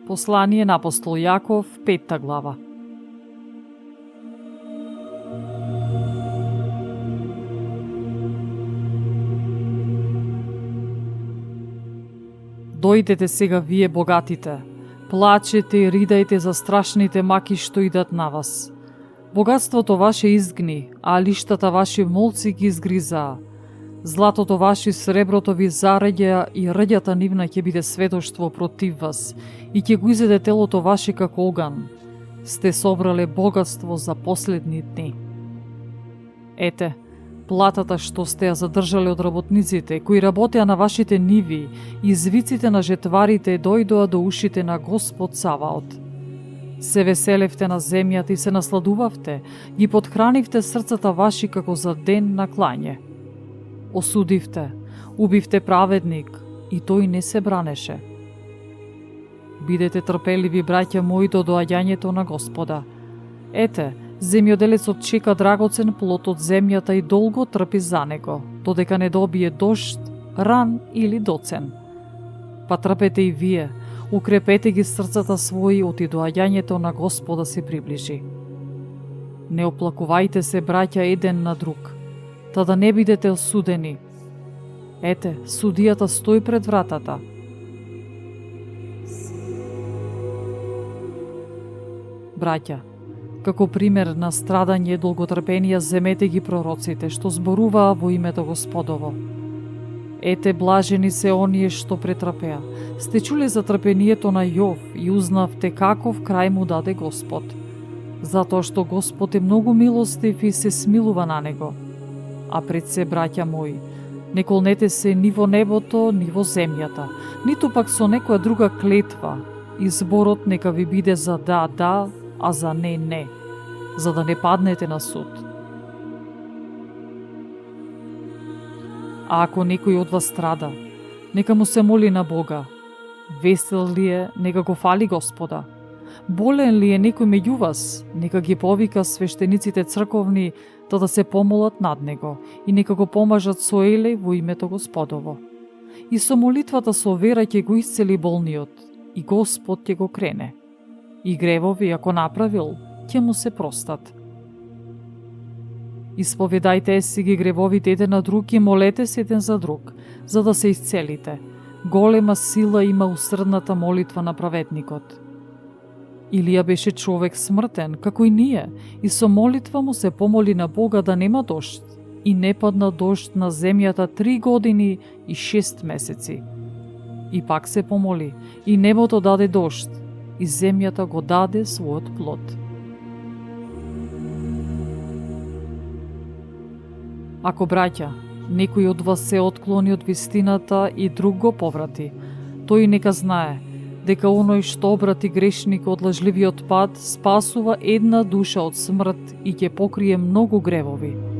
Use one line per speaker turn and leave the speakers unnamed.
Послание на апостол Јаков, 5 глава. Дојдете сега вие богатите, плачете и ридајте за страшните маки што идат на вас. Богатството ваше изгни, а лиштата ваши молци ги изгризаа. Златото ваше и среброто ви зареѓа и рѓата нивна ќе биде сведоштво против вас и ќе го изеде телото ваше како оган. Сте собрале богатство за последни дни. Ете, платата што сте ја задржале од работниците, кои работеа на вашите ниви, и звиците на жетварите дојдоа до ушите на Господ Саваот. Се веселевте на земјата и се насладувавте, ги подхранивте срцата ваши како за ден на клање. Осудивте, убивте праведник, и тој не се бранеше. Бидете трпеливи, браќа мои, до доаѓањето на Господа. Ете, земјоделецот чека драгоцен плод од земјата и долго трпи за него, додека не добие дожд, ран или доцен. Па трпете и вие, укрепете ги срцата своји, оти доаѓањето на Господа се приближи. Не оплакувајте се, браќа, еден на друг, та да не бидете осудени. Ете, судијата стои пред вратата. Браќа, како пример на страдање и долготрпенија земете ги пророците, што зборуваа во името Господово. Ете, блажени се оние што претрпеа. Сте чуле за трпението на Јов и узнавте каков крај му даде Господ. Затоа што Господ е многу милостив и се смилува на него. А пред се, браќа мои, не колнете се ни во небото, ни во земјата, ниту пак со некоја друга клетва. Изборот нека ви биде за да, да, а за не, не, за да не паднете на суд. А ако некој од вас страда, нека му се моли на Бога. Весел ли е, нека го фали Господа. Болен ли е некој меѓу вас, нека ги повика свештениците црковни, да се помолат над него и нека го помажат со елеј во името Господово. И со молитвата со вера ќе го исцели болниот и Господ ќе го крене. И гревови, ако направил, ќе му се простат. Исповедајте си ги гревовите еден на друг и молете се еден за друг, за да се исцелите. Голема сила има усрдната молитва на праведникот. Илија беше човек смртен, како и ние, и со молитва му се помоли на Бога да нема дожд, и не падна дожд на земјата 3 години и 6 месеци. И пак се помоли, и небото даде дожд, и земјата го даде својот плод. Ако, браќа, некој од вас се отклони од вистината и друг го поврати, тој нека знае дека оној што обрати грешник од лажливиот пат спасува една душа од смрт и ќе покрие многу гревови.